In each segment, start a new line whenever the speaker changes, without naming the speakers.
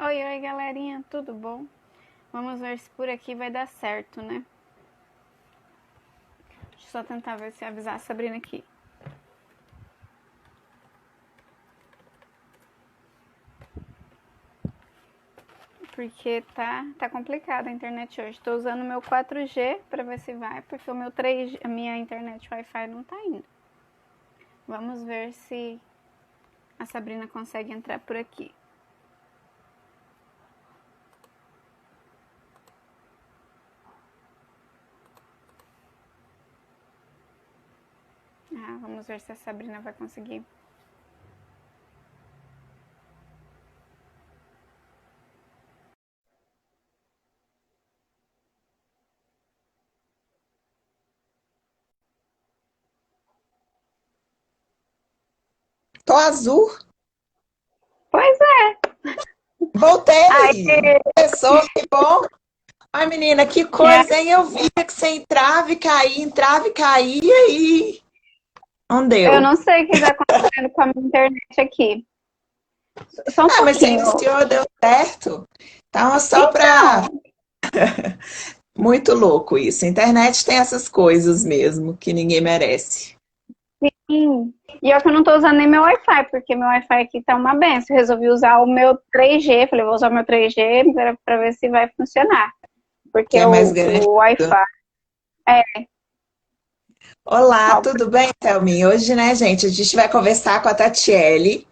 Oi, oi, galerinha, tudo bom? Vamos ver se por aqui vai dar certo, né? Deixa eu só tentar ver se avisar a Sabrina aqui. Porque tá complicado a internet hoje. Tô usando o meu 4G pra ver se vai, porque o meu 3G, a minha internet Wi-Fi não tá indo. Vamos ver se a Sabrina consegue entrar por aqui. Vamos ver se a Sabrina vai conseguir.
Tô azul.
Pois é.
Voltei!
Aí,
Pessoa, que bom! Ai, menina, que coisa, hein? Eu via que você entrava e caía e não
eu
deu.
não sei o que tá acontecendo com a minha internet aqui. Só um
Ah, mas você
pouquinho.
iniciou, deu certo. Então, só pra...
Então,
Muito louco isso. A internet tem essas coisas mesmo, que ninguém merece.
sim. E eu que não tô usando nem meu Wi-Fi, porque meu Wi-Fi aqui tá uma benção. Eu resolvi usar o meu 3G. Falei, vou usar o meu 3G pra ver se vai funcionar.
Que
Porque
é mais
o
garantido.
Wi-Fi é.
Olá,
Ó,
tudo bem, Thelminha? Hoje, né, gente, a gente vai conversar com a Tatiele,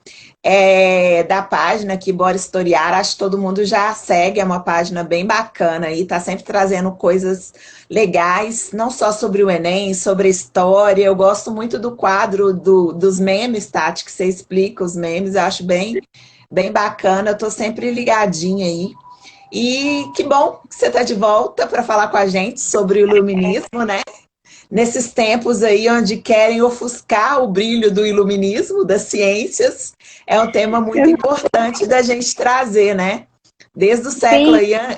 da página aqui, Bora Historiar. Acho que todo mundo já segue, é uma página bem bacana e tá sempre trazendo coisas legais, não só sobre o Enem, sobre a história. Eu gosto muito do quadro dos memes, Tati, que você explica os memes, eu acho bem bacana. Eu tô sempre ligadinha aí. E que bom que você está de volta para falar com a gente sobre o iluminismo, né? Nesses tempos aí onde querem ofuscar o brilho do iluminismo, das ciências, é um tema muito importante da gente trazer, né? Desde o século
sim,
aí,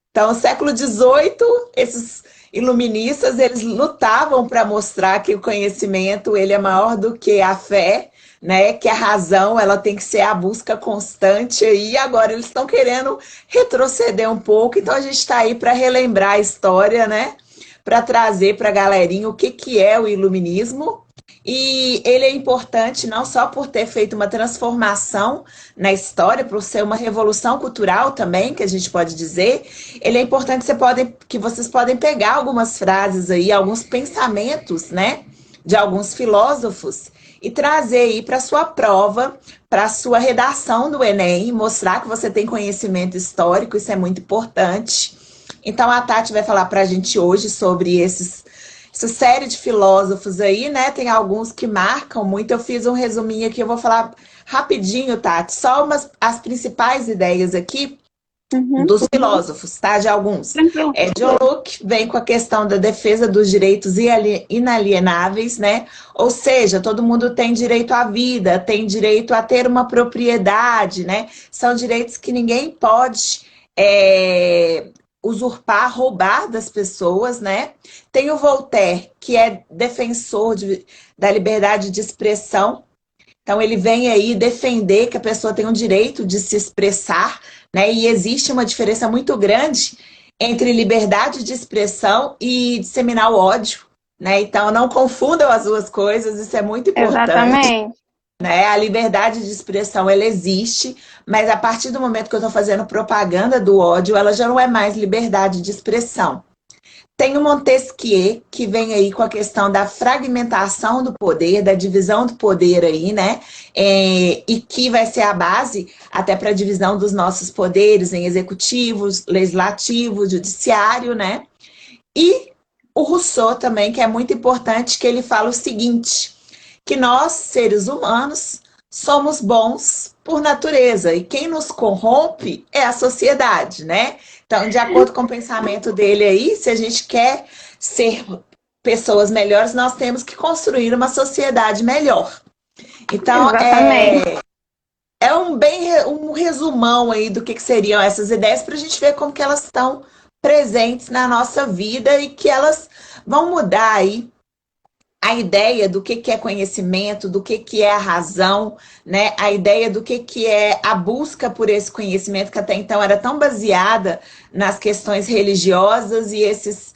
então, século XVIII, esses iluministas, eles lutavam para mostrar que o conhecimento ele é maior do que a fé, né? Que a razão ela tem que ser a busca constante. E agora eles estão querendo retroceder um pouco. Então a gente está aí para relembrar a história, né? Para trazer para a galerinha o que é o iluminismo. E ele é importante não só por ter feito uma transformação na história, por ser uma revolução cultural também, que a gente pode dizer. Ele é importante que vocês podem pegar algumas frases aí, alguns pensamentos, né, de alguns filósofos e trazer aí para sua prova, para sua redação do Enem, mostrar que você tem conhecimento histórico, isso é muito importante. Então a Tati vai falar para a gente hoje sobre essa série de filósofos aí, né? Tem alguns que marcam muito. Eu fiz um resuminho aqui, eu vou falar rapidinho, Tati, só as principais ideias aqui
uhum,
dos filósofos, tá? De alguns.
tranquilo.
John Locke vem com a questão da defesa dos direitos inalienáveis, né? Ou seja, todo mundo tem direito à vida, tem direito a ter uma propriedade, né? São direitos que ninguém pode é, usurpar, roubar das pessoas, né? Tem o Voltaire, que é defensor da liberdade de expressão, então ele vem aí defender que a pessoa tem o direito de se expressar, né? E existe uma diferença muito grande entre liberdade de expressão e disseminar o ódio, né? Então não confundam as duas coisas, isso é muito importante,
Exatamente.
né? A liberdade de expressão ela existe, mas a partir do momento que eu estou fazendo propaganda do ódio, ela já não é mais liberdade de expressão. Tem o Montesquieu, que vem aí com a questão da fragmentação do poder, da divisão do poder aí, né? E que vai ser a base até para a divisão dos nossos poderes em executivos, legislativo, judiciário, né? E o Rousseau também, que é muito importante, que ele fala o seguinte, que nós, seres humanos, somos bons por natureza e quem nos corrompe é a sociedade, né? Então, de acordo com o pensamento dele aí, se a gente quer ser pessoas melhores, nós temos que construir uma sociedade melhor. Então,
Exatamente.
é um resumão aí do que seriam essas ideias para a gente ver como que elas estão presentes na nossa vida e que elas vão mudar aí a ideia do que é conhecimento, do que é a razão, né? A ideia do que é a busca por esse conhecimento que até então era tão baseada nas questões religiosas e esses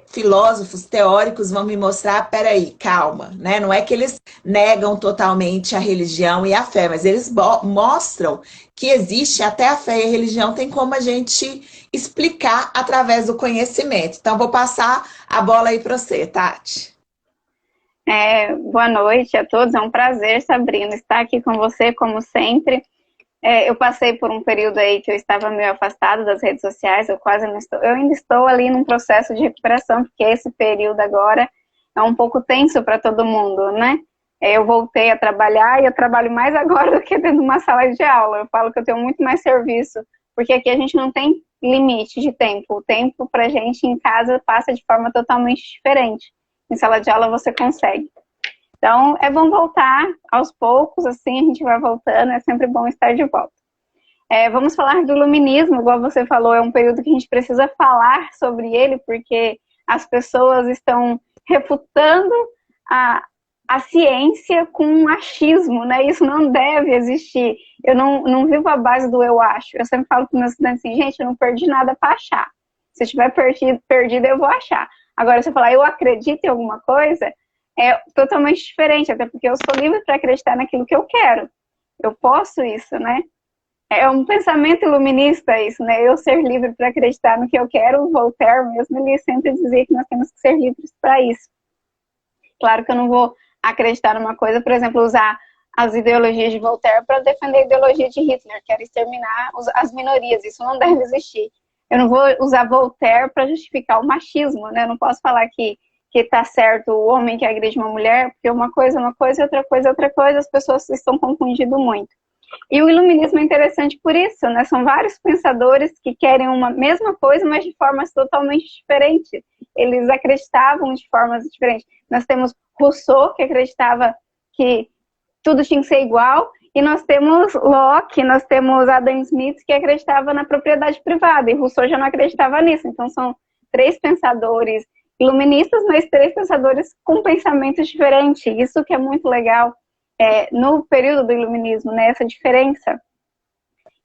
filósofos teóricos vão me mostrar, peraí, calma, né? Não é que eles negam totalmente a religião e a fé, mas eles mostram que existe até a fé e a religião tem como a gente explicar através do conhecimento. Então, vou passar a bola aí para você, Tati.
Boa noite a todos, é um prazer, Sabrina, estar aqui com você, como sempre. Eu passei por um período aí que eu estava meio afastada das redes sociais, eu ainda estou ali num processo de recuperação, porque esse período agora é um pouco tenso para todo mundo, né? Eu voltei a trabalhar e eu trabalho mais agora do que dentro de uma sala de aula. Eu falo que eu tenho muito mais serviço, porque aqui a gente não tem limite de tempo. O tempo para a gente em casa passa de forma totalmente diferente. Em sala de aula você consegue. Então, é bom voltar aos poucos, assim a gente vai voltando, é sempre bom estar de volta. Vamos falar do iluminismo, igual você falou, é um período que a gente precisa falar sobre ele, porque as pessoas estão refutando a ciência com um achismo, né? Isso não deve existir. Eu não vivo à base do eu acho. Eu sempre falo para os meus estudantes assim, gente, eu não perdi nada para achar. Se eu tiver perdido, eu vou achar. Agora, se eu falar eu acredito em alguma coisa, é totalmente diferente, até porque eu sou livre para acreditar naquilo que eu quero. Eu posso isso, né? É um pensamento iluminista isso, né? Eu ser livre para acreditar no que eu quero. Voltaire mesmo, ele sempre dizia que nós temos que ser livres para isso. Claro que eu não vou acreditar numa coisa, por exemplo, usar as ideologias de Voltaire para defender a ideologia de Hitler, que era exterminar as minorias. Isso não deve existir. Eu não vou usar Voltaire para justificar o machismo, né? Eu não posso falar que tá certo o homem que agride uma mulher, porque uma coisa é uma coisa e outra coisa é outra coisa, as pessoas estão confundindo muito. E o iluminismo é interessante por isso, né? São vários pensadores que querem uma mesma coisa, mas de formas totalmente diferentes. Eles acreditavam de formas diferentes. Nós temos Rousseau, que acreditava que tudo tinha que ser igual, e nós temos Locke, nós temos Adam Smith, que acreditava na propriedade privada, e Rousseau já não acreditava nisso. Então são três pensadores iluministas, mas três pensadores com pensamentos diferentes. Isso que é muito legal no período do iluminismo, né? Essa diferença.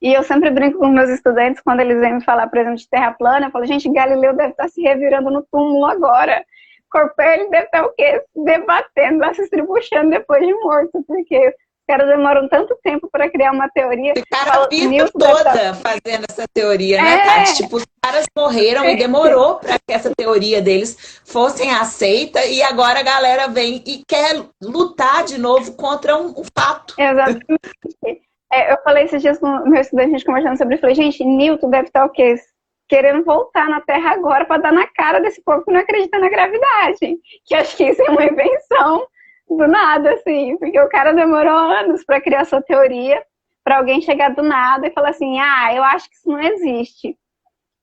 E eu sempre brinco com meus estudantes, quando eles vêm me falar, por exemplo, de terra plana, eu falo, gente, Galileu deve estar se revirando no túmulo agora. Copérnico deve estar o quê? Debatendo, lá se estribuchando depois de morto, porque os caras demoram tanto tempo para criar uma teoria.
Ficaram a vida toda fazendo essa teoria, né, Tati? Tipo, os caras morreram e demorou para que essa teoria deles fossem aceita e agora a galera vem e quer lutar de novo contra um fato.
Exatamente. Eu falei esses dias com o meu estudante, a gente conversando sobre isso, falei, gente, Newton deve estar o quê? Querendo voltar na Terra agora para dar na cara desse povo que não acredita na gravidade. Que acho que isso é uma invenção do nada, assim, porque o cara demorou anos para criar sua teoria, para alguém chegar do nada e falar assim, eu acho que isso não existe.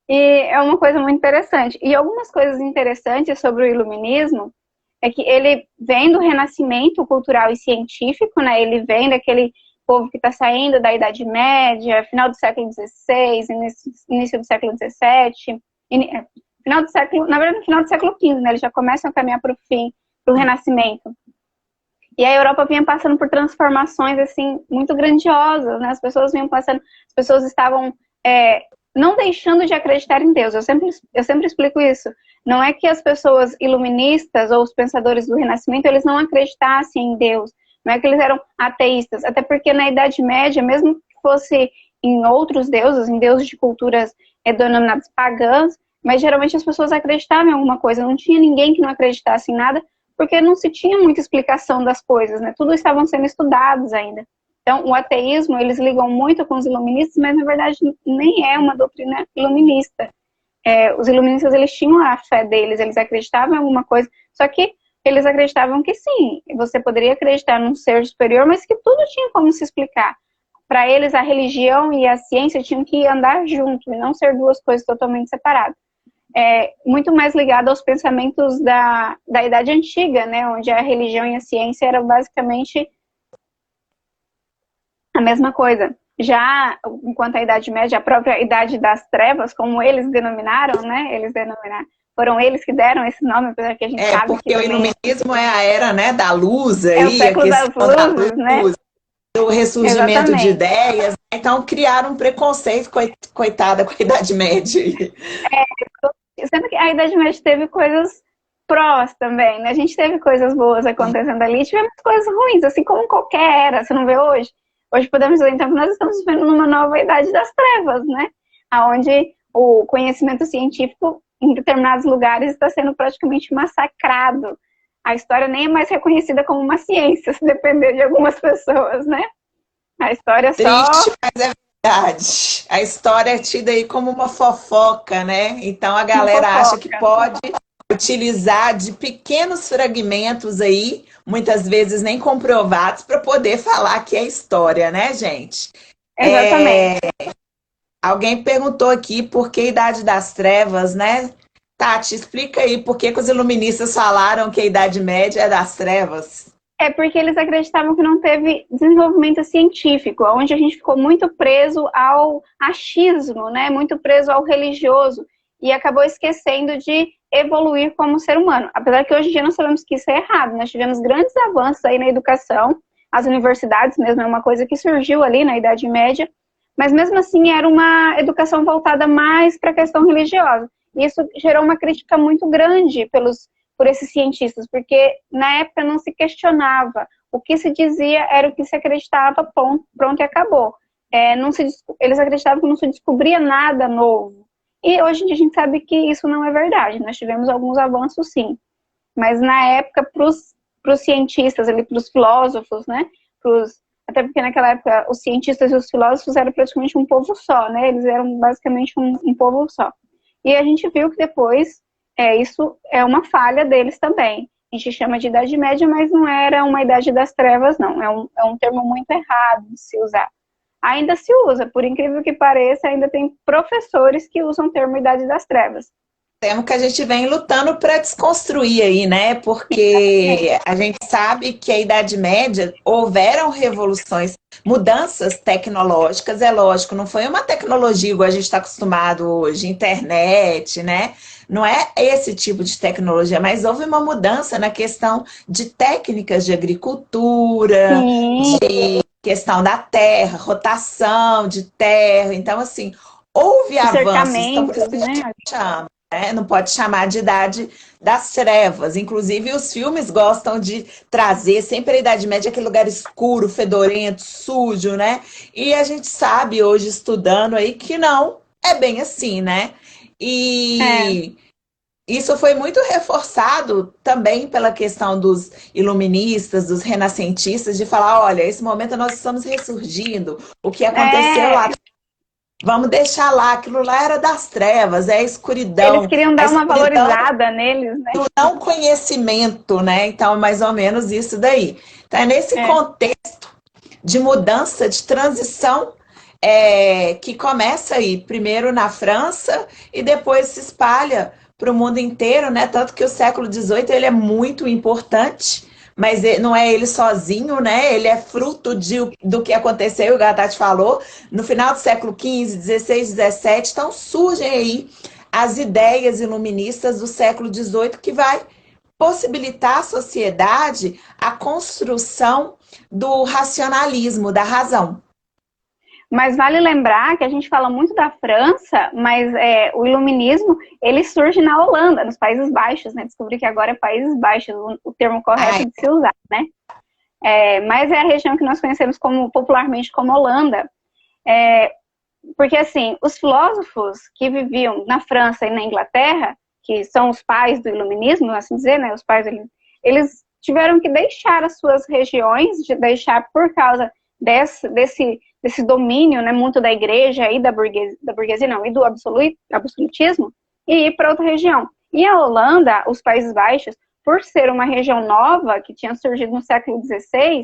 E é uma coisa muito interessante. E algumas coisas interessantes sobre o iluminismo é que ele vem do renascimento cultural e científico, né? Ele vem daquele povo que está saindo da Idade Média, final do século XVI, início do século XVII, final do século, na verdade, no final do século XV, né? Eles já começam a caminhar para o fim, para o Renascimento. E a Europa vinha passando por transformações, assim, muito grandiosas, né? As pessoas vinham passando, as pessoas estavam não deixando de acreditar em Deus. Eu sempre explico isso. Não é que as pessoas iluministas ou os pensadores do Renascimento, eles não acreditassem em Deus. Não é que eles eram ateístas. Até porque na Idade Média, mesmo que fosse em outros deuses, em deuses de culturas denominadas pagãs, mas geralmente as pessoas acreditavam em alguma coisa. Não tinha ninguém que não acreditasse em nada, porque não se tinha muita explicação das coisas, né? Tudo estavam sendo estudados ainda. Então, o ateísmo, eles ligam muito com os iluministas, mas na verdade nem é uma doutrina iluminista. Os iluministas, eles tinham a fé deles, eles acreditavam em alguma coisa, só que eles acreditavam que sim, você poderia acreditar num ser superior, mas que tudo tinha como se explicar. Para eles, a religião e a ciência tinham que andar junto, e não ser duas coisas totalmente separadas. Muito mais ligado aos pensamentos da Idade Antiga, né, onde a religião e a ciência eram basicamente a mesma coisa. Já, enquanto a Idade Média, a própria Idade das Trevas, como eles denominaram, né, Foram eles que deram esse nome, apesar que a gente sabe que
porque o
também
iluminismo é a era, né, da luz
é o
aí, a
século das
questão da
luzes, né?
luz, do ressurgimento de
Exatamente.
ideias, né? Então criaram um preconceito, coitada, com a Idade Média.
Sendo que a Idade Média teve coisas prós também, né? A gente teve coisas boas acontecendo ali, tivemos coisas ruins, assim como qualquer era, você não vê hoje? Hoje podemos dizer, então, que nós estamos vivendo numa nova Idade das Trevas, né? Onde o conhecimento científico em determinados lugares está sendo praticamente massacrado. A história nem é mais reconhecida como uma ciência, se depender de algumas pessoas, né? A história é só
Triste, mas é verdade. A história é tida aí como uma fofoca, né? Então a
uma
galera acha que
fofoca.
pode utilizar de pequenos fragmentos aí, muitas vezes nem comprovados, para poder falar que é história, né, gente?
Exatamente.
Alguém perguntou aqui por que Idade das Trevas, né? Tati, explica aí por que os iluministas falaram que a Idade Média é das trevas.
É porque eles acreditavam que não teve desenvolvimento científico, onde a gente ficou muito preso ao achismo, né? Muito preso ao religioso, e acabou esquecendo de evoluir como ser humano. Apesar que hoje em dia nós sabemos que isso é errado. Nós tivemos grandes avanços aí na educação, as universidades mesmo é uma coisa que surgiu ali na Idade Média, mas mesmo assim era uma educação voltada mais para a questão religiosa. E isso gerou uma crítica muito grande por esses cientistas, porque na época não se questionava. O que se dizia era o que se acreditava, pronto e acabou. Eles acreditavam que não se descobria nada novo. E hoje em dia a gente sabe que isso não é verdade. Nós tivemos alguns avanços, sim. Mas na época, para os cientistas, para os filósofos, né? Até porque naquela época os cientistas e os filósofos eram praticamente um povo só, né? Eles eram basicamente um povo só. E a gente viu que depois isso é uma falha deles também. A gente chama de Idade Média, mas não era uma Idade das Trevas, não. É um termo muito errado de se usar. Ainda se usa, por incrível que pareça, ainda tem professores que usam o termo Idade das Trevas.
Temos que a gente vem lutando para desconstruir aí, né? Porque a gente sabe que a Idade Média houveram revoluções, mudanças tecnológicas, é lógico, não foi uma tecnologia igual a gente está acostumado hoje, internet, né? Não é esse tipo de tecnologia, mas houve uma mudança na questão de técnicas de agricultura,
Sim,
questão da terra, rotação de terra. Então, assim, houve
os
avanços. Então, por isso
cercamentos,
que a gente
né?
chama, né? Não pode chamar de idade das trevas. Inclusive, os filmes gostam de trazer sempre a Idade Média, aquele lugar escuro, fedorento, sujo, né? E a gente sabe hoje, estudando aí, que não é bem assim, né?
É,
E isso foi muito reforçado também pela questão dos iluministas, dos renascentistas, de falar, olha, esse momento nós estamos ressurgindo, o que aconteceu lá,
é,
vamos deixar lá, aquilo lá era das trevas, é
eles queriam
a
dar uma
escuridão
valorizada neles, né?
do não conhecimento, né? Então, mais ou menos isso daí. Então, é nesse
É.
contexto de mudança, de transição, que começa aí, primeiro na França e depois se espalha para o mundo inteiro, né? Tanto que o século XVIII ele é muito importante, mas não é ele sozinho, né? Ele é fruto do que aconteceu, o Gattat falou, no final do século XV, XVI, XVII. Então surgem aí as ideias iluministas do século XVIII que vai possibilitar à sociedade a construção do racionalismo, da razão.
Mas vale lembrar que a gente fala muito da França, mas o iluminismo ele surge na Holanda, nos Países Baixos, né? Descobri que agora é Países Baixos o termo correto
Ai,
de se usar, né? Mas é a região que nós conhecemos popularmente como Holanda. Porque, assim, os filósofos que viviam na França e na Inglaterra, que são os pais do iluminismo, assim dizer, né? Os pais, eles tiveram que deixar as suas regiões, de deixar por causa desse domínio, né, muito da igreja e da burguesia não, e do absolutismo, e ir para outra região. E a Holanda, os Países Baixos, por ser uma região nova, que tinha surgido no século XVI,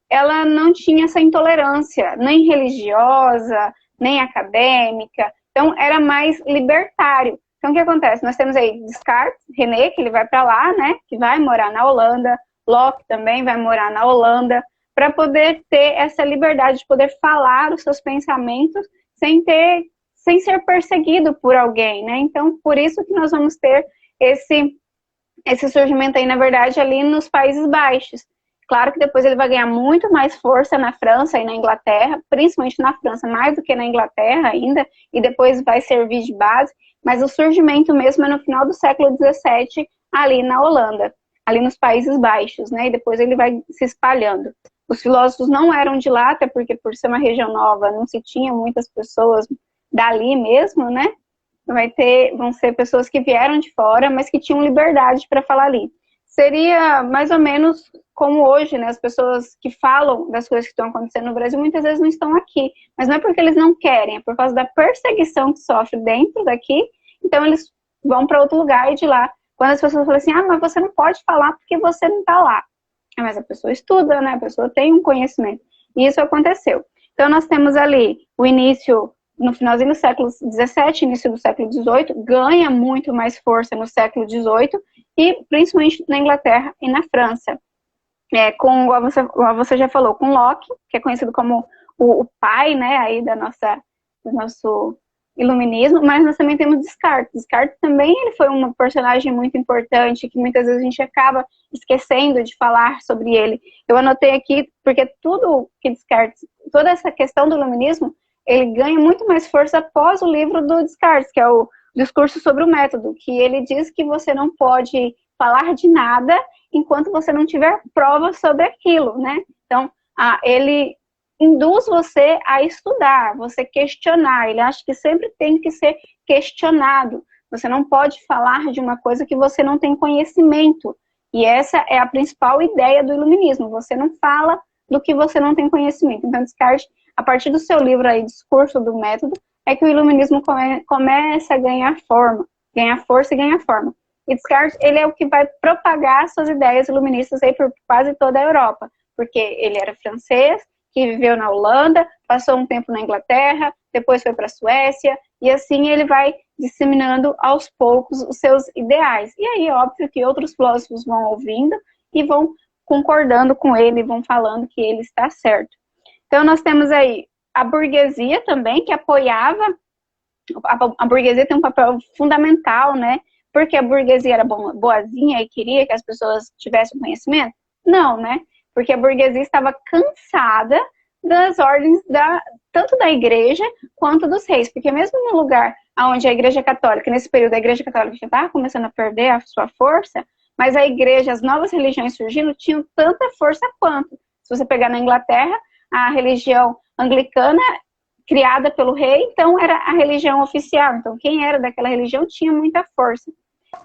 ela não tinha essa intolerância, nem religiosa, nem acadêmica, então era mais libertário. Então o que acontece? Nós temos aí Descartes, René, que ele vai para lá, né, que vai morar na Holanda, Locke também vai morar na Holanda, para poder ter essa liberdade de poder falar os seus pensamentos sem ser perseguido por alguém, né? Então, por isso que nós vamos ter esse surgimento aí, na verdade, ali nos Países Baixos. Claro que depois ele vai ganhar muito mais força na França e na Inglaterra, principalmente na França, mais do que na Inglaterra ainda, e depois vai servir de base, mas o surgimento mesmo é no final do século XVII, ali na Holanda, ali nos Países Baixos, né? E depois ele vai se espalhando. Os filósofos não eram de lá, até porque por ser uma região nova, não se tinha muitas pessoas dali mesmo, né? Vão ser pessoas que vieram de fora, mas que tinham liberdade para falar ali. Seria mais ou menos como hoje, né? As pessoas que falam das coisas que estão acontecendo no Brasil, muitas vezes não estão aqui. Mas não é porque eles não querem, é por causa da perseguição que sofre dentro daqui, então eles vão para outro lugar e de lá. Quando as pessoas falam assim, mas você não pode falar porque você não está lá. Mas a pessoa estuda, né? A pessoa tem um conhecimento. E isso aconteceu. Então nós temos ali o início, no finalzinho do século XVII, início do século XVIII, ganha muito mais força no século XVIII, e principalmente na Inglaterra e na França. Como você já falou, com Locke, que é conhecido como o pai, né, aí do nosso iluminismo, mas nós também temos Descartes. Descartes também ele foi um personagem muito importante, que muitas vezes a gente acaba esquecendo de falar sobre ele. Eu anotei aqui, porque tudo que Descartes, toda essa questão do iluminismo, ele ganha muito mais força após o livro do Descartes, que é o Discurso sobre o Método, que ele diz que você não pode falar de nada enquanto você não tiver provas sobre aquilo, né? Então, ele induz você a estudar, você questionar. Ele acha que sempre tem que ser questionado. Você não pode falar de uma coisa que você não tem conhecimento. E essa é a principal ideia do iluminismo. Você não fala do que você não tem conhecimento. Então, Descartes, a partir do seu livro aí, Discurso do Método, é que o iluminismo começa a ganhar forma, ganhar força e ganhar forma. E Descartes, ele é o que vai propagar suas ideias iluministas aí por quase toda a Europa, porque ele era francês, que viveu na Holanda, passou um tempo na Inglaterra, depois foi para a Suécia, e assim ele vai disseminando aos poucos os seus ideais. E aí, óbvio que outros filósofos vão ouvindo e vão concordando com ele, vão falando que ele está certo. Então, nós temos aí a burguesia também, que apoiava, a burguesia tem um papel fundamental, né? Porque a burguesia era boazinha e queria que as pessoas tivessem conhecimento? Não, né? Porque a burguesia estava cansada das ordens tanto da igreja quanto dos reis. Porque mesmo no lugar onde a igreja católica, nesse período a igreja católica já estava começando a perder a sua força, mas a igreja, as novas religiões surgindo, tinham tanta força quanto. Se você pegar na Inglaterra, a religião anglicana, criada pelo rei, então era a religião oficial. Então quem era daquela religião tinha muita força.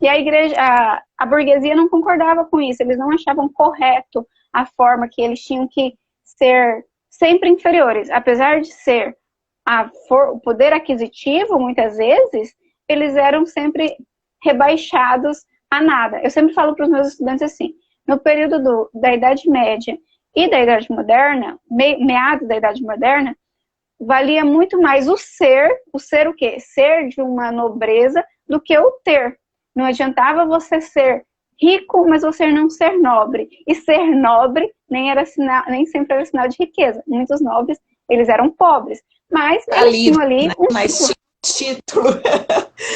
E a igreja, a burguesia não concordava com isso, eles não achavam correto a forma que eles tinham que ser sempre inferiores. Apesar de ser o poder aquisitivo, muitas vezes, eles eram sempre rebaixados a nada. Eu sempre falo para os meus estudantes assim, no período da Idade Média e da Idade Moderna, meados da Idade Moderna, valia muito mais o ser o quê? Ser de uma nobreza do que o ter. Não adiantava você ser rico, mas você não ser nobre. E ser nobre nem sempre era sinal de riqueza. Muitos nobres, eles eram pobres. Mas eles tinham ali
título.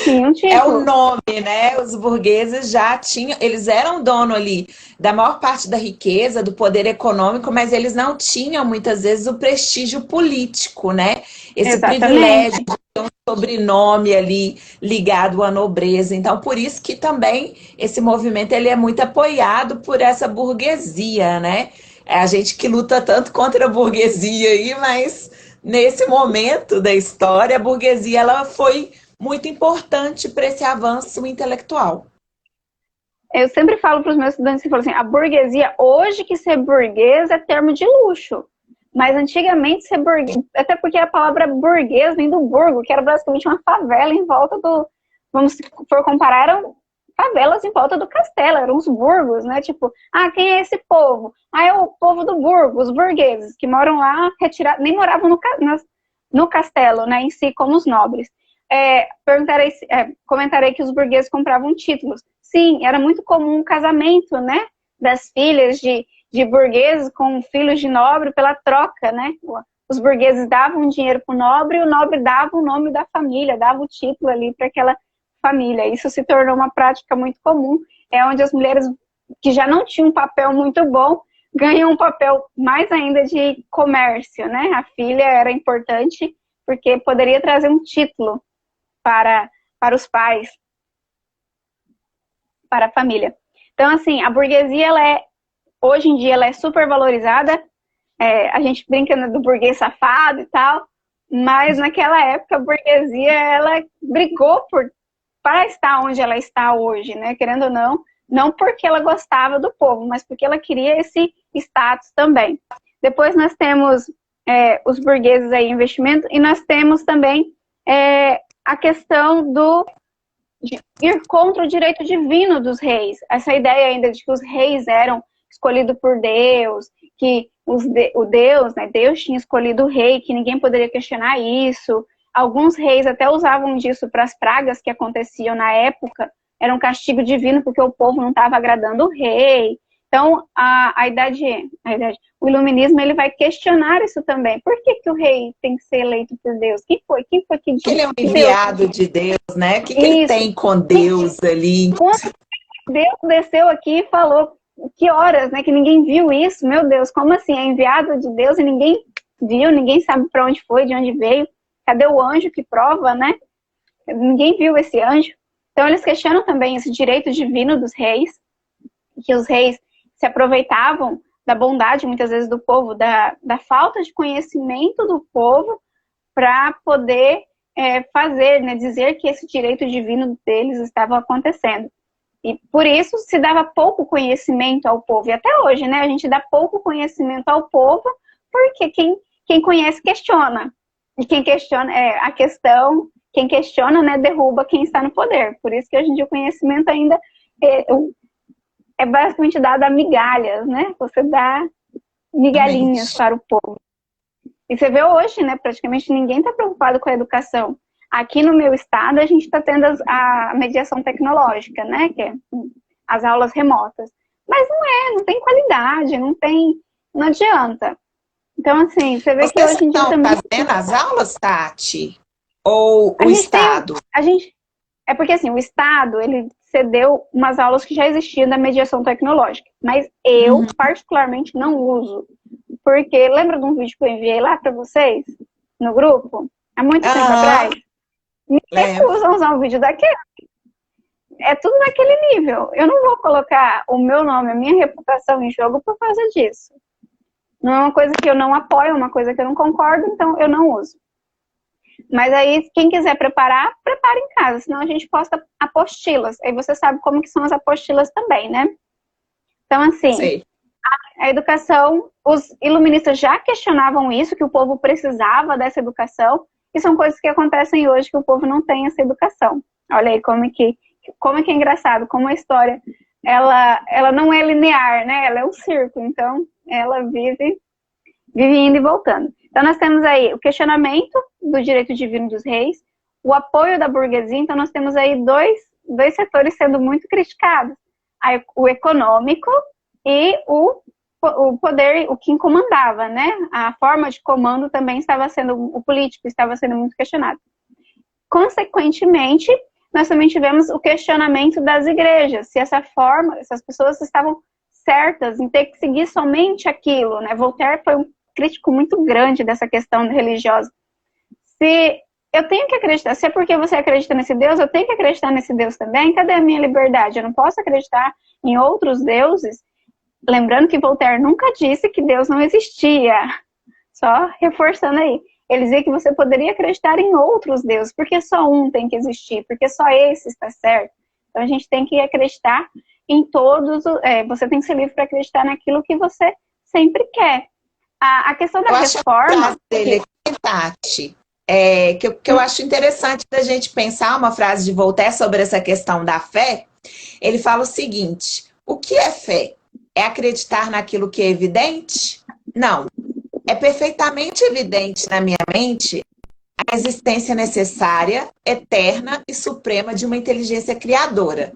Tinha um título.
É o nome, né? Os burgueses já tinham, eles eram dono ali da maior parte da riqueza, do poder econômico, mas eles não tinham muitas vezes o prestígio político, né? Esse
Exatamente.
privilégio de ter um sobrenome ali ligado à nobreza. Então, por isso que também esse movimento ele é muito apoiado por essa burguesia, né? É a gente que luta tanto contra a burguesia aí, mas nesse momento da história, a burguesia ela foi muito importante para esse avanço intelectual.
Eu sempre falo para os meus estudantes, assim, a burguesia, hoje que ser burguês é termo de luxo. Mas antigamente ser burguês, até porque a palavra burguês vem do burgo, que era basicamente uma favela em volta vamos for comparar, eram favelas em volta do castelo, eram os burgos, né? Tipo, quem é esse povo? É o povo do burgo, os burgueses, que moram lá, nem moravam no castelo, né, em si, como os nobres. Comentarei que os burgueses compravam títulos. Sim, era muito comum o casamento, né, das filhas de burgueses com filhos de nobre pela troca, né? Os burgueses davam dinheiro para o nobre e o nobre dava o nome da família, dava o título ali para aquela família. Isso se tornou uma prática muito comum, é onde as mulheres que já não tinham um papel muito bom ganham um papel mais ainda de comércio, né? A filha era importante porque poderia trazer um título para os pais, para a família. Então, assim, a burguesia, hoje em dia, ela é super valorizada. A gente brinca do burguês safado e tal, mas naquela época a burguesia, ela brigou para estar onde ela está hoje, né? Querendo ou não porque ela gostava do povo, mas porque ela queria esse status também. Depois nós temos os burgueses aí, investimento, e nós temos também a questão de ir contra o direito divino dos reis. Essa ideia ainda de que os reis eram escolhidos por Deus, que o Deus, né, Deus tinha escolhido o rei, que ninguém poderia questionar isso. Alguns reis até usavam disso para as pragas que aconteciam na época, era um castigo divino porque o povo não estava agradando o rei. Então, o iluminismo, ele vai questionar isso também. Por que o rei tem que ser eleito por Deus? Quem foi que disse?
Ele é um enviado de Deus, né? O que ele tem com Deus ali?
Quando Deus desceu aqui e falou, que horas, né? Que ninguém viu isso. Meu Deus, como assim? É enviado de Deus e ninguém viu, ninguém sabe para onde foi, de onde veio. Cadê o anjo que prova, né? Ninguém viu esse anjo. Então, eles questionam também esse direito divino dos reis, que os reis se aproveitavam da bondade, muitas vezes, do povo, da falta de conhecimento do povo, para poder fazer, né, dizer que esse direito divino deles estava acontecendo. E por isso se dava pouco conhecimento ao povo. E até hoje, né, a gente dá pouco conhecimento ao povo, porque quem conhece questiona. E quem questiona quem questiona, né, derruba quem está no poder. Por isso que hoje em dia o conhecimento ainda é basicamente dado a migalhas, né? Você dá migalhinhas para o povo. E você vê hoje, né? Praticamente ninguém está preocupado com a educação. Aqui no meu estado, a gente está tendo a mediação tecnológica, né? Que é as aulas remotas. Mas não tem qualidade, não adianta. Então, assim, você vê que hoje em dia também...
Você está fazendo as aulas, Tati? Ou o Estado?
É porque, assim, o Estado, ele cedeu umas aulas que já existiam da mediação tecnológica. Mas eu, particularmente, não uso. Porque, lembra de um vídeo que eu enviei lá para vocês? No grupo? Há muito tempo atrás? Me recusam usar um vídeo daquele. É tudo naquele nível. Eu não vou colocar o meu nome, a minha reputação em jogo por causa disso. Não é uma coisa que eu não apoio, é uma coisa que eu não concordo, então eu não uso. Mas aí, quem quiser preparar, prepara em casa, senão a gente posta apostilas. Aí você sabe como que são as apostilas também, né? Então, assim, a educação, os iluministas já questionavam isso, que o povo precisava dessa educação, e são coisas que acontecem hoje que o povo não tem essa educação. Olha aí como é que é engraçado, como a história, ela não é linear, né? Ela é um círculo, então ela vive indo e voltando. Então, nós temos aí o questionamento do direito divino dos reis, o apoio da burguesia. Então, nós temos aí dois setores sendo muito criticados. Aí, o econômico e o poder, o que comandava, né? A forma de comando também o político estava sendo muito questionado. Consequentemente, nós também tivemos o questionamento das igrejas, se essas pessoas estavam certas em ter que seguir somente aquilo, né? Voltaire foi um crítico muito grande dessa questão religiosa. Se eu tenho que acreditar, se é porque você acredita nesse Deus, eu tenho que acreditar nesse Deus também, cadê a minha liberdade? Eu não posso acreditar em outros deuses? Lembrando que Voltaire nunca disse que Deus não existia, só reforçando aí. Ele dizia que você poderia acreditar em outros deuses, porque só um tem que existir, porque só esse está certo. Então a gente tem que acreditar em todos, você tem que ser livre para acreditar naquilo que você sempre quer. A questão da reforma...
Dele, Tati, que eu acho interessante da gente pensar, uma frase de Voltaire sobre essa questão da fé. Ele fala o seguinte: o que é fé? É acreditar naquilo que é evidente? Não. É perfeitamente evidente na minha mente a existência necessária, eterna e suprema de uma inteligência criadora.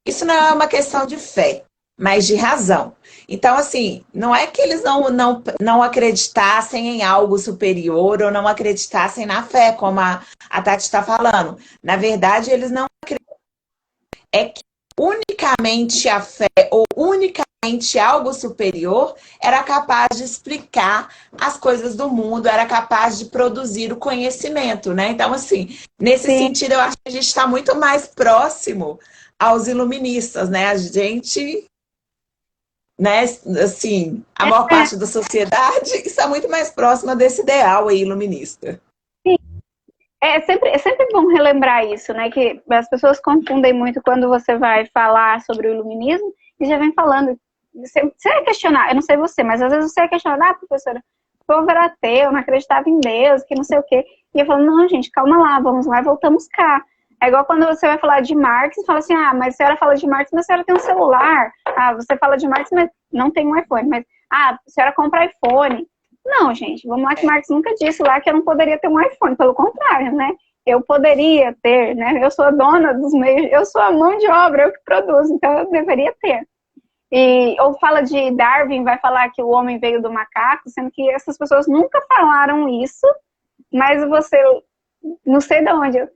Isso não é uma questão de fé, mas de razão. Então, assim, não é que eles não acreditassem em algo superior ou não acreditassem na fé, como a Tati está falando. Na verdade, eles não acreditavam é que unicamente a fé ou unicamente algo superior era capaz de explicar as coisas do mundo, era capaz de produzir o conhecimento, né? Então, assim, nesse
Sim.
sentido, eu acho que a gente está muito mais próximo aos iluministas, né? A gente, né, assim, a maior
É,
parte da sociedade está muito mais próxima desse ideal aí iluminista.
sim. É sempre bom relembrar isso, né? Que as pessoas confundem muito quando você vai falar sobre o iluminismo e já vem falando. Você é questionar, eu não sei você, mas às vezes você é questionado, professora, o povo era ateu, não acreditava em Deus, que não sei o quê. E eu falo, não, gente, calma lá, vamos lá e voltamos cá. É igual quando você vai falar de Marx e fala assim, mas a senhora fala de Marx, mas a senhora tem um celular. Você fala de Marx, mas não tem um iPhone. Mas, a senhora compra iPhone. Não, gente, vamos lá que Marx nunca disse lá que eu não poderia ter um iPhone, pelo contrário, né? Eu poderia ter, né? Eu sou a dona dos meios, eu sou a mão de obra, eu que produzo, então eu deveria ter. Ou fala de Darwin, vai falar que o homem veio do macaco, sendo que essas pessoas nunca falaram isso, mas você, não sei de onde,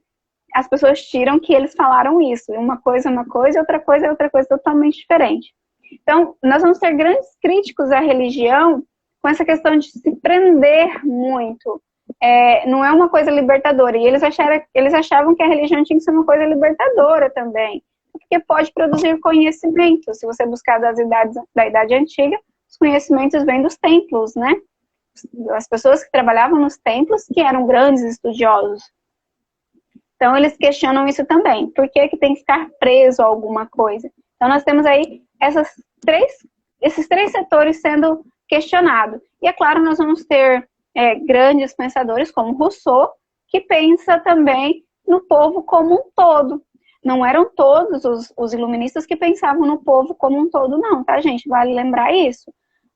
as pessoas tiram que eles falaram isso. Uma coisa é uma coisa, outra coisa é outra coisa totalmente diferente. Então, nós vamos ter grandes críticos à religião com essa questão de se prender muito. Não é uma coisa libertadora. E eles achavam que a religião tinha que ser uma coisa libertadora também. Porque pode produzir conhecimento. Se você buscar da Idade Antiga, os conhecimentos vêm dos templos, né? As pessoas que trabalhavam nos templos, que eram grandes estudiosos. Então, eles questionam isso também. Por que tem que ficar preso a alguma coisa? Então, nós temos aí esses três setores sendo questionados. E, é claro, nós vamos ter grandes pensadores como Rousseau, que pensa também no povo como um todo. Não eram todos os iluministas que pensavam no povo como um todo, não, tá, gente? Vale lembrar isso.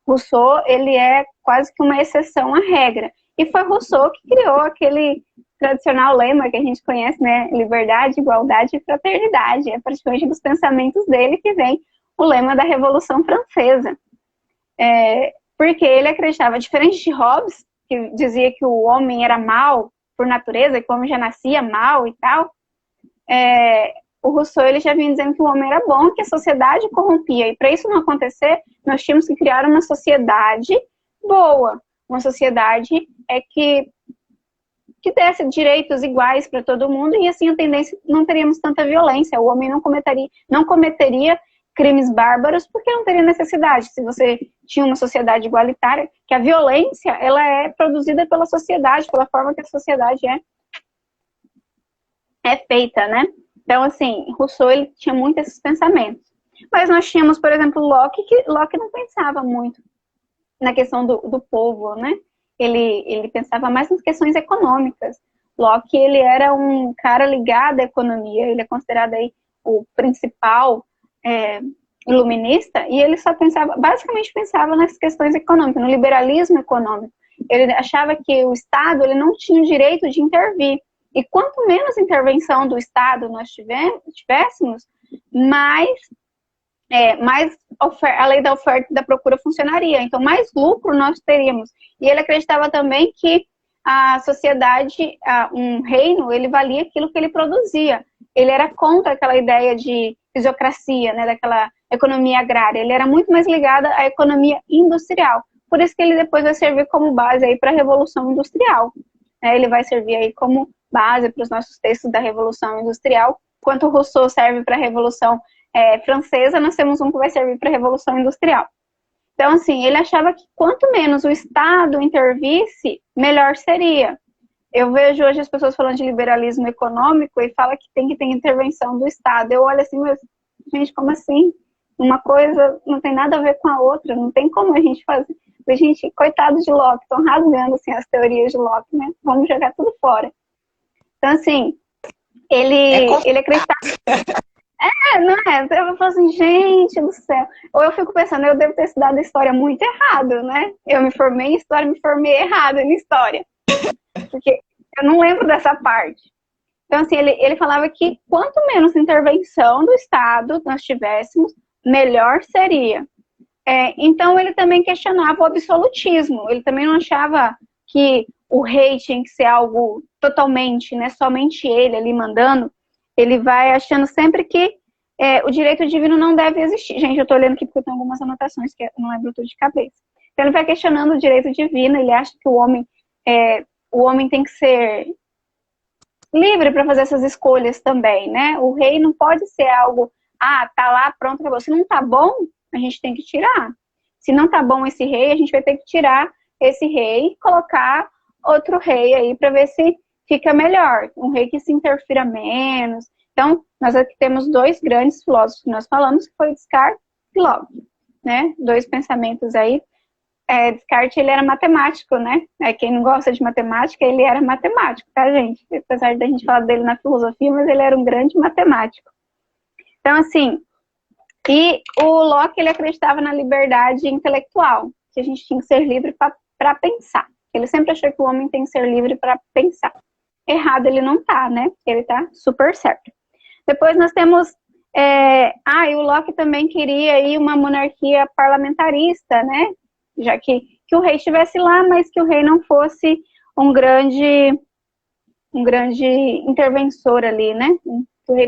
Rousseau, ele é quase que uma exceção à regra. E foi Rousseau que criou aquele tradicional lema que a gente conhece, né? Liberdade, igualdade e fraternidade. É praticamente dos pensamentos dele que vem o lema da Revolução Francesa. Porque ele acreditava, diferente de Hobbes, que dizia que o homem era mau por natureza, que o homem já nascia mal e tal, o Rousseau ele já vinha dizendo que o homem era bom, que a sociedade corrompia. E para isso não acontecer, nós tínhamos que criar uma sociedade boa, uma sociedade que desse direitos iguais para todo mundo, e assim a tendência, não teríamos tanta violência, o homem não cometeria crimes bárbaros, porque não teria necessidade. Se você tinha uma sociedade igualitária, que a violência, ela é produzida pela sociedade, pela forma que a sociedade é feita, né? Então, assim, Rousseau, ele tinha muito esses pensamentos. Mas nós tínhamos, por exemplo, Locke, que Locke não pensava muito na questão do povo, né? Ele pensava mais nas questões econômicas. Locke, ele era um cara ligado à economia, ele é considerado aí o principal iluminista, e ele só basicamente pensava nas questões econômicas, no liberalismo econômico. Ele achava que o Estado ele não tinha o direito de intervir. E quanto menos intervenção do Estado nós tivéssemos, mais a lei da oferta e da procura funcionaria. Então, mais lucro nós teríamos. E ele acreditava também que a sociedade, um reino, ele valia aquilo que ele produzia. Ele era contra aquela ideia de fisiocracia, né, daquela economia agrária. Ele era muito mais ligado à economia industrial. Por isso que ele depois vai servir como base aí para a Revolução Industrial. Ele vai servir aí como base para os nossos textos da Revolução Industrial. Enquanto Rousseau serve para a Revolução Francesa, nós temos um que vai servir para a Revolução Industrial. Então, assim, ele achava que quanto menos o Estado intervisse, melhor seria. Eu vejo hoje as pessoas falando de liberalismo econômico e fala que tem que ter intervenção do Estado. Eu olho assim, mas, gente, como assim? Uma coisa não tem nada a ver com a outra, não tem como a gente fazer. Gente, coitado de Locke, estão rasgando assim, as teorias de Locke, né? Vamos jogar tudo fora. Então, assim, ele acreditava... não é? Eu falo assim, gente do céu. Ou eu fico pensando, eu devo ter estudado história muito errado, né? Eu me formei em história, me formei errado em história. Porque eu não lembro dessa parte. Então, assim, ele falava que quanto menos intervenção do Estado nós tivéssemos, melhor seria. Então, ele também questionava o absolutismo. Ele também não achava que o rei tinha que ser algo totalmente, né, somente ele ali mandando. Ele vai achando sempre que o direito divino não deve existir. Gente, eu estou olhando aqui porque eu tenho algumas anotações que eu não lembro tudo de cabeça. Então, ele vai questionando o direito divino, ele acha que o homem tem que ser livre para fazer essas escolhas também, né? O rei não pode ser algo, tá lá, pronto, acabou. Se não tá bom, a gente tem que tirar. Se não tá bom esse rei, a gente vai ter que tirar esse rei e colocar outro rei aí para ver se fica melhor. Um rei que se interfira menos. Então, nós aqui temos dois grandes filósofos que nós falamos, que foi Descartes e Locke, né? Dois pensamentos aí. Descartes, ele era matemático, né? Quem não gosta de matemática, ele era matemático, tá, gente? Apesar da gente falar dele na filosofia, mas ele era um grande matemático. Então, assim, e o Locke, ele acreditava na liberdade intelectual, que a gente tinha que ser livre para pensar. Ele sempre achou que o homem tem que ser livre para pensar. Errado ele não tá, né? Ele tá super certo. Depois nós temos... e o Locke também queria aí uma monarquia parlamentarista, né? Já que o rei estivesse lá, mas que o rei não fosse um grande interventor ali, né? O rei,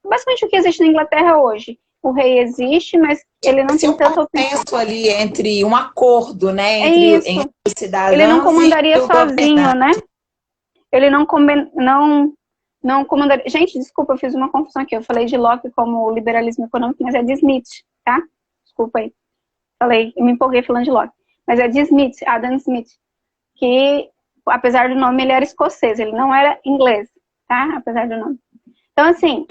basicamente o que existe na Inglaterra hoje. O rei existe, mas ele não tem tanta opinião.
Ali entre um acordo, né? Entre os cidadãos.
Ele não comandaria sozinho, né? Ele não comandaria... Gente, desculpa, eu fiz uma confusão aqui. Eu falei de Locke como liberalismo econômico, mas é de Smith, tá? Desculpa aí. Eu me empolguei falando de Locke. Mas é de Smith, Adam Smith, que, apesar do nome, ele era escocês, ele não era inglês, tá? Apesar do nome. Então, assim,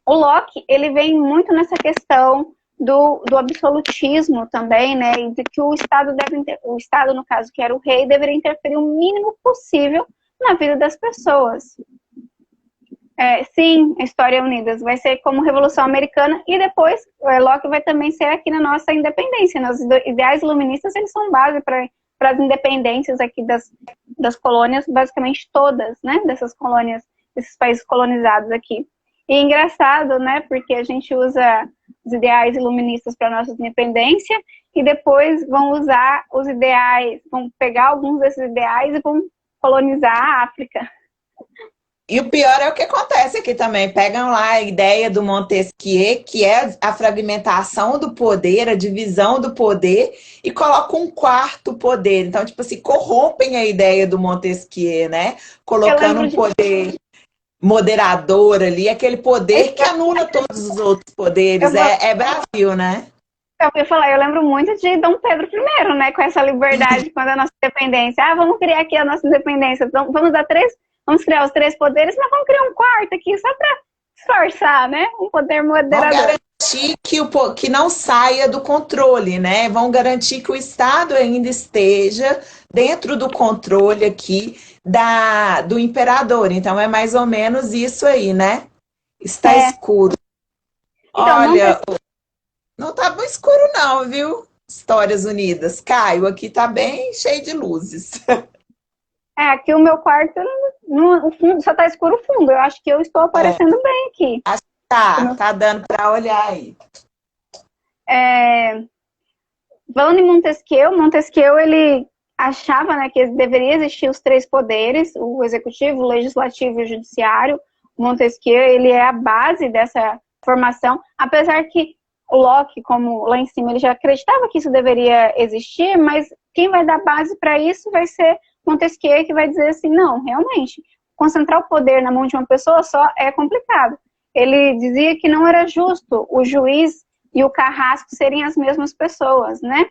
o Locke, ele vem muito nessa questão do absolutismo também, né? E de que o Estado, no caso, que era o rei, deveria interferir o mínimo possível na vida das pessoas. Sim, a História Unidas vai ser como Revolução Americana e depois Locke vai também ser aqui na nossa independência. Os ideais iluministas, eles são base para as independências aqui das colônias, basicamente todas, né? Dessas colônias, desses países colonizados aqui. E é engraçado, né? Porque a gente usa os ideais iluministas para nossa independência e depois vão usar os ideais, vão pegar alguns desses ideais e vão colonizar a África.
E o pior é o que acontece aqui também. Pegam lá a ideia do Montesquieu, que é a fragmentação do poder, a divisão do poder, e colocam um quarto poder. Então, tipo assim, corrompem a ideia do Montesquieu, né? Colocando um poder moderador ali, aquele poder que anula todos os outros poderes. É Brasil, né?
Eu lembro muito de Dom Pedro I, né? Com essa liberdade, quando a nossa independência. Vamos criar aqui a nossa independência. Então, vamos criar os 3 poderes, mas vamos criar um quarto aqui, só para esforçar, né? Um poder moderador.
Vão garantir que não saia do controle, né? Vão garantir que o Estado ainda esteja dentro do controle aqui do imperador. Então, é mais ou menos isso aí, né? Está escuro. Então, olha, não tá muito escuro não, viu? Histórias Unidas. Caio, aqui tá bem cheio de luzes.
Aqui o meu quarto, o fundo, só tá escuro o fundo. Eu acho que eu estou aparecendo bem aqui.
Acho que tá dando para olhar aí.
Falando em Montesquieu, ele achava, né, que deveria existir os 3 poderes, o executivo, o legislativo e o judiciário. Montesquieu, ele é a base dessa formação, apesar que o Locke, como lá em cima, ele já acreditava que isso deveria existir, mas quem vai dar base para isso vai ser Montesquieu, que vai dizer assim, não, realmente, concentrar o poder na mão de uma pessoa só é complicado. Ele dizia que não era justo o juiz e o carrasco serem as mesmas pessoas, né?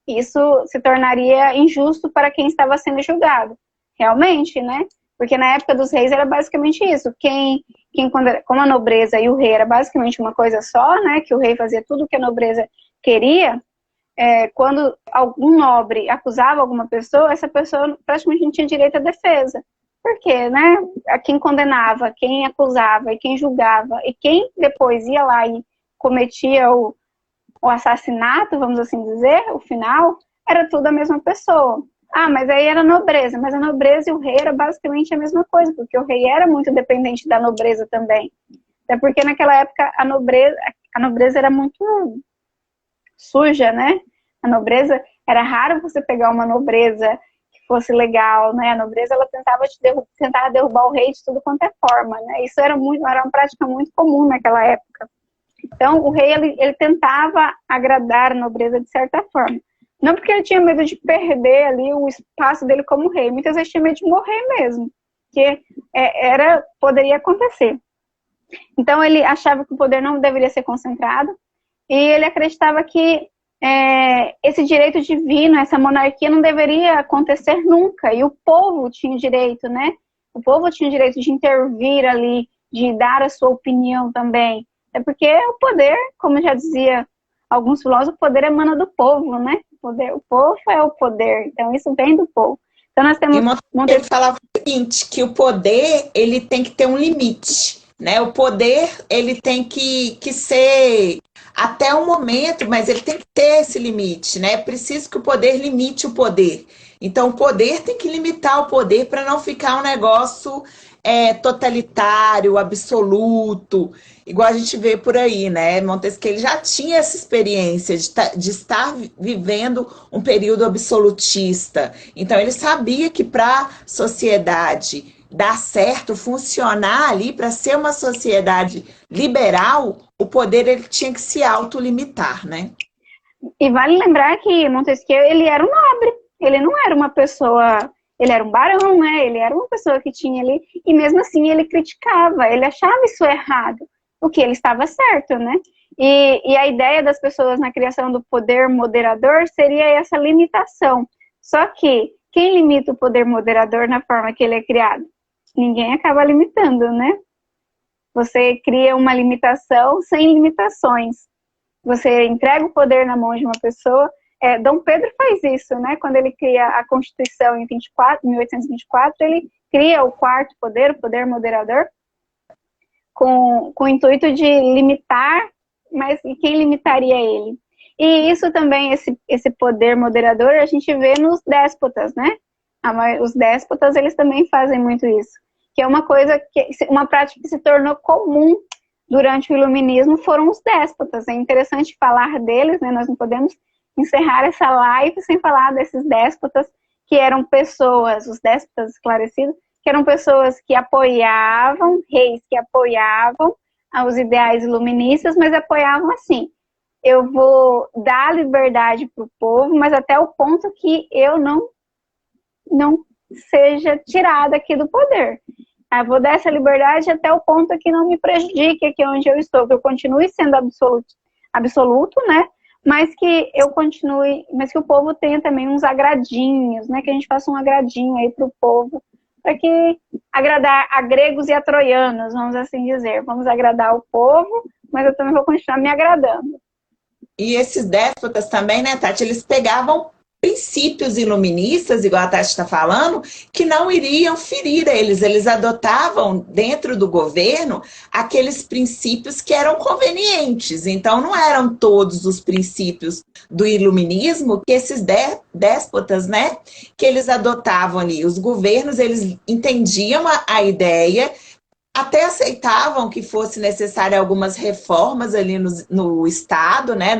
Isso se tornaria injusto para quem estava sendo julgado. Realmente, né? Porque na época dos reis era basicamente isso. Como a nobreza e o rei era basicamente uma coisa só, né? Que o rei fazia tudo o que a nobreza queria, quando algum nobre acusava alguma pessoa, essa pessoa praticamente não tinha direito à defesa. Por quê, né? Quem condenava, quem acusava e quem julgava e quem depois ia lá e cometia o assassinato, vamos assim dizer, o final, era tudo a mesma pessoa. Mas aí era nobreza, mas a nobreza e o rei era basicamente a mesma coisa, porque o rei era muito dependente da nobreza também. Até porque naquela época a nobreza era muito suja, né? A nobreza, era raro você pegar uma nobreza que fosse legal, né? A nobreza, ela tentava derrubar o rei de tudo quanto é forma, né? Isso era uma prática muito comum naquela época. Então, o rei, ele tentava agradar a nobreza de certa forma. Não porque ele tinha medo de perder ali o espaço dele como rei, muitas vezes tinha medo de morrer mesmo, que poderia acontecer. Então, ele achava que o poder não deveria ser concentrado, e ele acreditava que esse direito divino, essa monarquia não deveria acontecer nunca, e o povo tinha direito, né? O povo tinha direito de intervir ali, de dar a sua opinião também. É porque o poder, como já dizia alguns filósofos, o poder emana do povo, né? O povo é o poder, então isso vem do povo. Então nós temos...
E ele falava o seguinte, que o poder, ele tem que ter um limite, né? O poder, ele tem que ser até um momento, mas ele tem que ter esse limite, né? É preciso que o poder limite o poder. Então, o poder tem que limitar o poder para não ficar um negócio totalitário, absoluto, igual a gente vê por aí, né? Montesquieu ele já tinha essa experiência de estar vivendo um período absolutista. Então, ele sabia que para a sociedade dar certo, funcionar ali, para ser uma sociedade liberal, o poder ele tinha que se autolimitar, né?
E vale lembrar que Montesquieu, ele era um nobre, ele não era uma pessoa, ele era um barão, né? Ele era uma pessoa que tinha ali, e mesmo assim ele criticava, ele achava isso errado, o que ele estava certo, né? E a ideia das pessoas na criação do poder moderador seria essa limitação. Só que quem limita o poder moderador na forma que ele é criado? Ninguém acaba limitando, né? Você cria uma limitação sem limitações. Você entrega o poder na mão de uma pessoa. Dom Pedro faz isso, né? Quando ele cria a Constituição em 1824, ele cria o quarto poder, o poder moderador, com o intuito de limitar, mas quem limitaria ele? E isso também, esse poder moderador, a gente vê nos déspotas, né? Os déspotas, eles também fazem muito isso. Que é uma coisa, uma prática que se tornou comum durante o iluminismo, foram os déspotas. É interessante falar deles, né? Nós não podemos encerrar essa live sem falar desses déspotas, que eram pessoas, os déspotas esclarecidos, que eram pessoas que apoiavam, reis que apoiavam os ideais iluministas, mas apoiavam assim: eu vou dar liberdade para o povo, mas até o ponto que eu não seja tirada aqui do poder. Eu vou dar essa liberdade até o ponto que não me prejudique aqui onde eu estou, que eu continue sendo absoluto, né? Mas que eu continue, mas que o povo tenha também uns agradinhos, né? Que a gente faça um agradinho aí para o povo, para que agradar a gregos e a troianos, vamos assim dizer. Vamos agradar o povo, mas eu também vou continuar me agradando.
E esses déspotas também, né, Tati, eles pegavam princípios iluministas, igual a Tati está falando, que não iriam ferir eles. Eles adotavam dentro do governo aqueles princípios que eram convenientes. Então, não eram todos os princípios do iluminismo que esses déspotas, né, que eles adotavam ali. Os governos, eles entendiam a ideia, até aceitavam que fosse necessária algumas reformas ali no Estado, né,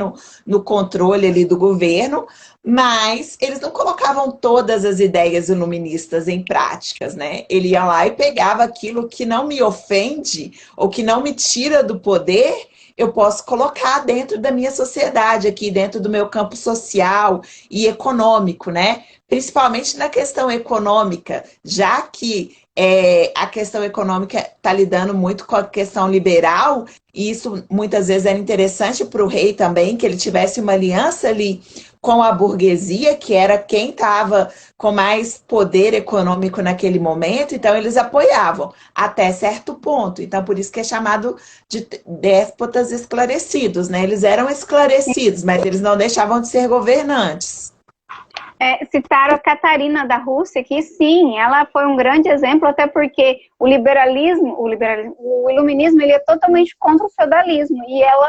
no controle ali do governo, mas eles não colocavam todas as ideias iluministas em práticas, né? Ele ia lá e pegava aquilo que não me ofende ou que não me tira do poder, eu posso colocar dentro da minha sociedade, aqui dentro do meu campo social e econômico, né? Principalmente na questão econômica, já que a questão econômica está lidando muito com a questão liberal, e isso muitas vezes era interessante para o rei também, que ele tivesse uma aliança ali com a burguesia, que era quem estava com mais poder econômico naquele momento, então eles apoiavam até certo ponto. Então, por isso que é chamado de déspotas esclarecidos, né? Eles eram esclarecidos, mas eles não deixavam de ser governantes.
Citaram a Catarina da Rússia, que sim, ela foi um grande exemplo, até porque o iluminismo, ele é totalmente contra o feudalismo, e ela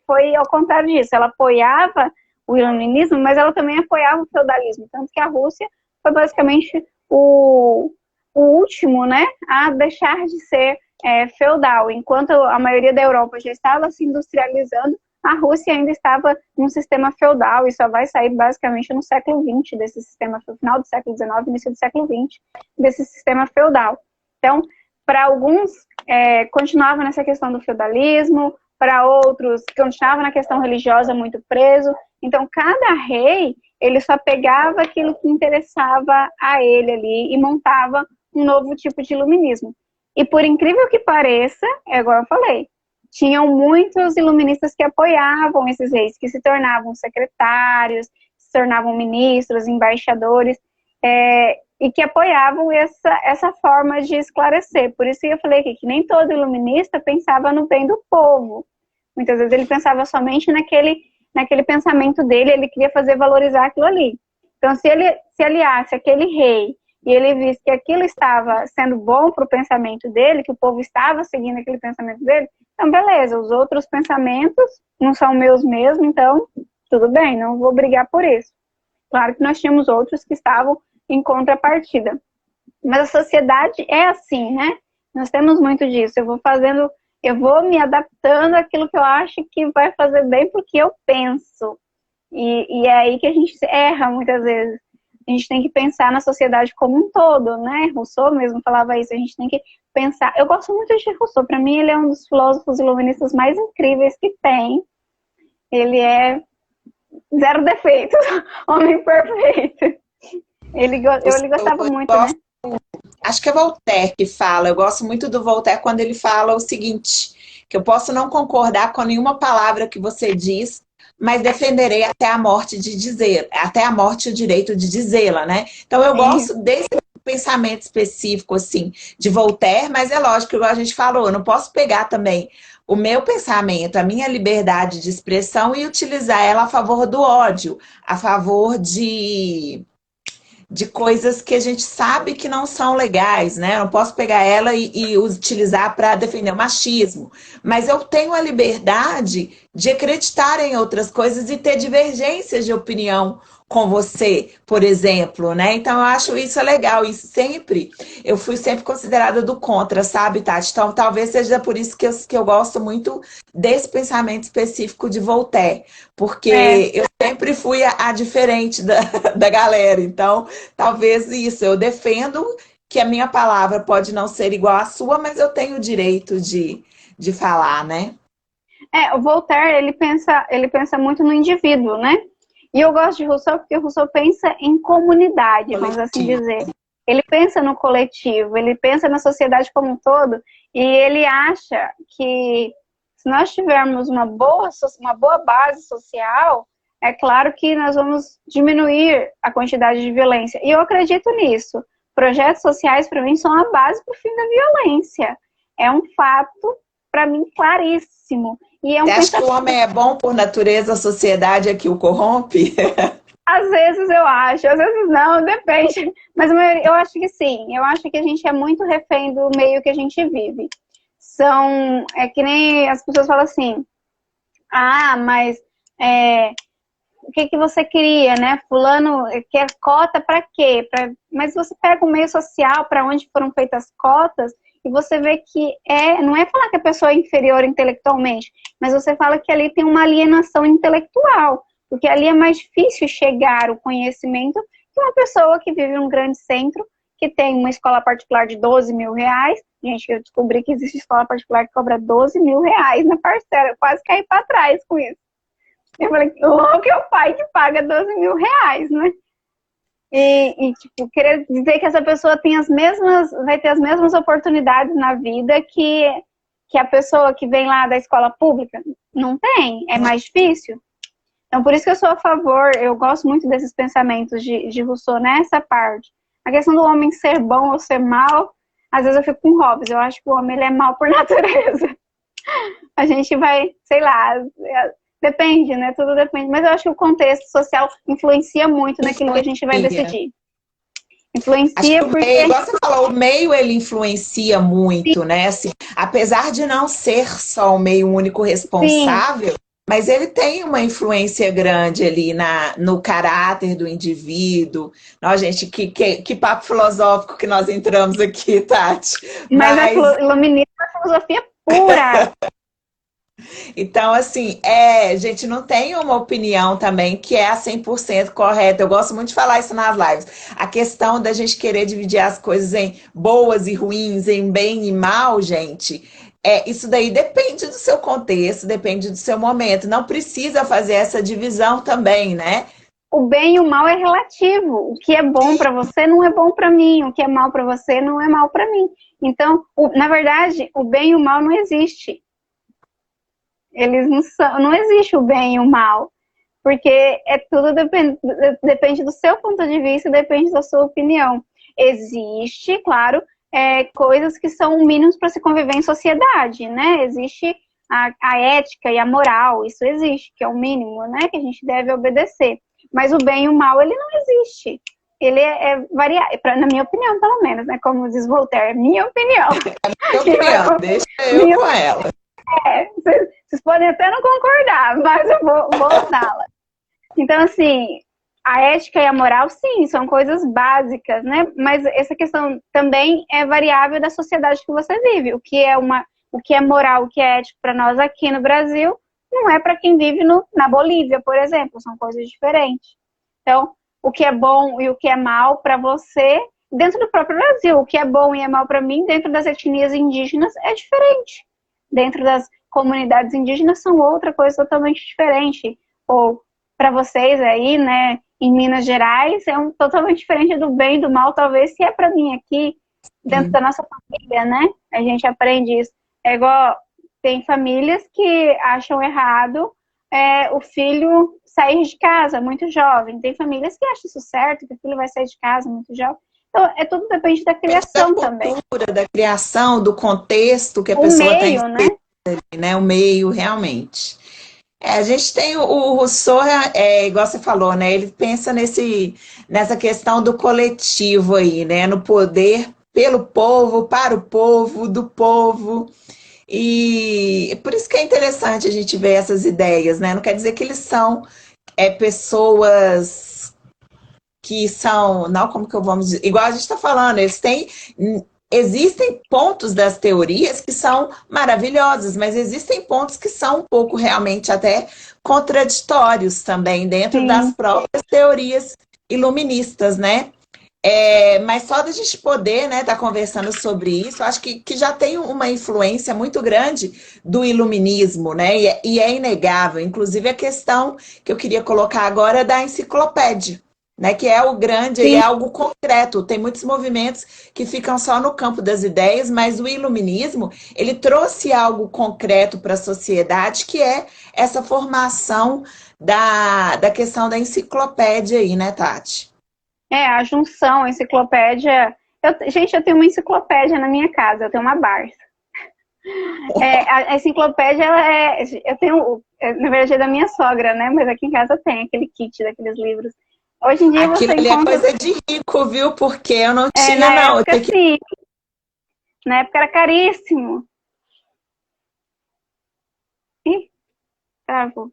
foi ao contrário disso, ela apoiava o iluminismo, mas ela também apoiava o feudalismo, tanto que a Rússia foi basicamente o último, né, a deixar de ser feudal, enquanto a maioria da Europa já estava se industrializando, a Rússia ainda estava num sistema feudal e só vai sair basicamente no século XX desse sistema, no final do século XIX, início do século XX, desse sistema feudal. Então, para alguns, continuava nessa questão do feudalismo, para outros que continuavam na questão religiosa muito preso. Então, cada rei, ele só pegava aquilo que interessava a ele ali e montava um novo tipo de iluminismo. E por incrível que pareça, é igual eu falei, tinham muitos iluministas que apoiavam esses reis, que se tornavam secretários, se tornavam ministros, embaixadores, e que apoiavam essa forma de esclarecer. Por isso que eu falei aqui, que nem todo iluminista pensava no bem do povo. Muitas vezes ele pensava somente naquele pensamento dele, ele queria fazer valorizar aquilo ali. Então, se ele se aliasse àquele rei e ele visse que aquilo estava sendo bom para o pensamento dele, que o povo estava seguindo aquele pensamento dele, então beleza, os outros pensamentos não são meus mesmo, então tudo bem, não vou brigar por isso. Claro que nós tínhamos outros que estavam em contrapartida. Mas a sociedade é assim, né? Nós temos muito disso. Eu vou me adaptando àquilo que eu acho que vai fazer bem porque eu penso. E é aí que a gente erra muitas vezes. A gente tem que pensar na sociedade como um todo, né? Rousseau mesmo falava isso, a gente tem que pensar. Eu gosto muito de Rousseau, para mim ele é um dos filósofos iluministas mais incríveis que tem. Ele é zero defeitos, homem perfeito. Ele gostava muito, né?
Acho que é Voltaire que fala, eu gosto muito do Voltaire quando ele fala o seguinte, que eu posso não concordar com nenhuma palavra que você diz, mas defenderei até a morte até a morte o direito de dizê-la, né? Então eu gosto desse pensamento específico, assim, de Voltaire, mas é lógico, igual a gente falou, eu não posso pegar também o meu pensamento, a minha liberdade de expressão e utilizar ela a favor do ódio, a favor de coisas que a gente sabe que não são legais, né? Eu não posso pegar ela e utilizar para defender o machismo. Mas eu tenho a liberdade de acreditar em outras coisas e ter divergências de opinião com você, por exemplo, né? Então eu acho isso legal e eu fui sempre considerada do contra, sabe, Tati? Então talvez seja por isso que eu gosto muito desse pensamento específico de Voltaire, porque eu sempre fui a diferente da galera, então talvez isso, eu defendo que a minha palavra pode não ser igual à sua, mas eu tenho o direito de falar, né?
O Voltaire, ele pensa muito no indivíduo, né? E eu gosto de Rousseau porque Rousseau pensa em comunidade, vamos assim dizer. Ele pensa no coletivo, ele pensa na sociedade como um todo, e ele acha que se nós tivermos uma boa base social, é claro que nós vamos diminuir a quantidade de violência. E eu acredito nisso. Projetos sociais, para mim, são a base para o fim da violência. É um fato, para mim, claríssimo. E
Você acha que o homem é bom por natureza, a sociedade é que o corrompe?
Às vezes eu acho, às vezes não, depende. Mas eu acho que sim. Eu acho que a gente é muito refém do meio que a gente vive. É que nem as pessoas falam assim, mas o que você queria, né? Fulano quer cota para quê? Mas você pega o meio social para onde foram feitas as cotas e você vê que não é falar que a pessoa é inferior intelectualmente, mas você fala que ali tem uma alienação intelectual, porque ali é mais difícil chegar o conhecimento que uma pessoa que vive num grande centro, que tem uma escola particular de 12 mil reais. Gente, eu descobri que existe escola particular que cobra 12 mil reais na parcela, eu quase caí para trás com isso. Eu falei, louco é o pai que paga 12 mil reais, né? Tipo, querer dizer que essa pessoa vai ter as mesmas oportunidades na vida que a pessoa que vem lá da escola pública. Não tem, é mais difícil. Então, por isso que eu sou a favor, eu gosto muito desses pensamentos de Rousseau nessa parte. A questão do homem ser bom ou ser mal, às vezes eu fico com Hobbes, eu acho que o homem ele é mal por natureza. A gente vai, sei lá, depende, né? Tudo depende. Mas eu acho que o contexto social influencia muito naquilo que a gente vai decidir. Influencia
porque... Meio, igual você falou, o meio ele influencia muito, sim, né? Assim, apesar de não ser só o meio único responsável, sim, mas ele tem uma influência grande ali no caráter do indivíduo. Nós, gente, que papo filosófico que nós entramos aqui, Tati.
Mas a iluminismo é filosofia pura.
Então, assim, a gente não tem uma opinião também que é a 100% correta. Eu gosto muito de falar isso nas lives. A questão da gente querer dividir as coisas em boas e ruins, em bem e mal, gente, Isso daí depende do seu contexto, depende do seu momento. Não precisa fazer essa divisão também, né?
O bem e o mal é relativo. O que é bom para você não é bom para mim. O que é mal para você não é mal para mim. Então, na verdade, o bem e o mal não existe. Eles não são, não existe o bem e o mal, porque tudo depende do seu ponto de vista, depende da sua opinião. Existe, claro, coisas que são mínimos para se conviver em sociedade, né? Existe a ética e a moral, isso existe, que é o mínimo, né? Que a gente deve obedecer. Mas o bem e o mal, ele não existe. Ele é variável, na minha opinião, pelo menos, né? Como diz Voltaire, minha opinião.
Minha opinião, deixa eu com ela.
Vocês podem até não concordar, mas eu vou usá-la. Então, assim, a ética e a moral, sim, são coisas básicas, né? Mas essa questão também é variável da sociedade que você vive. O que é moral, o que é ético para nós aqui no Brasil, não é para quem vive na Bolívia, por exemplo. São coisas diferentes. Então, o que é bom e o que é mal para você, dentro do próprio Brasil, o que é bom e é mal para mim, dentro das etnias indígenas, é diferente. Dentro das comunidades indígenas são outra coisa totalmente diferente. Ou para vocês aí, né, em Minas Gerais, é totalmente diferente do bem e do mal, talvez, se é para mim aqui, dentro da nossa família, né? A gente aprende isso. É igual, tem famílias que acham errado o filho sair de casa muito jovem. Tem famílias que acham isso certo, que o filho vai sair de casa muito jovem. Então, tudo depende da criação também.
Da cultura, da criação, do contexto que a
O
pessoa está
meio, né?
né? O meio, realmente. A gente tem o Rousseau, igual você falou, né? Ele pensa nessa questão do coletivo aí, né? No poder pelo povo, para o povo, do povo. E por isso que é interessante a gente ver essas ideias, né? Não quer dizer que eles são pessoas que são, não, como que eu vamos dizer, igual a gente está falando, existem pontos das teorias que são maravilhosos, mas existem pontos que são um pouco realmente até contraditórios também dentro das próprias teorias iluministas, né? Mas só da gente poder, né, tá conversando sobre isso, acho que já tem uma influência muito grande do iluminismo, né? E é inegável. Inclusive a questão que eu queria colocar agora é da enciclopédia, né? Que é o grande, e é algo concreto. Tem muitos movimentos que ficam só no campo das ideias, mas o iluminismo, ele trouxe algo concreto para a sociedade, que é essa formação da questão da enciclopédia aí, né, Tati?
A junção, a enciclopédia. Gente, eu tenho uma enciclopédia na minha casa, eu tenho uma Barça. A enciclopédia, eu tenho, na verdade é da minha sogra, né? Mas aqui em casa tem aquele kit daqueles livros. Hoje em dia
Aquilo
você
ali
encontra...
é coisa de rico, viu? Porque eu não tinha,
na
não.
época, sim. Na época era caríssimo. Ih, travou.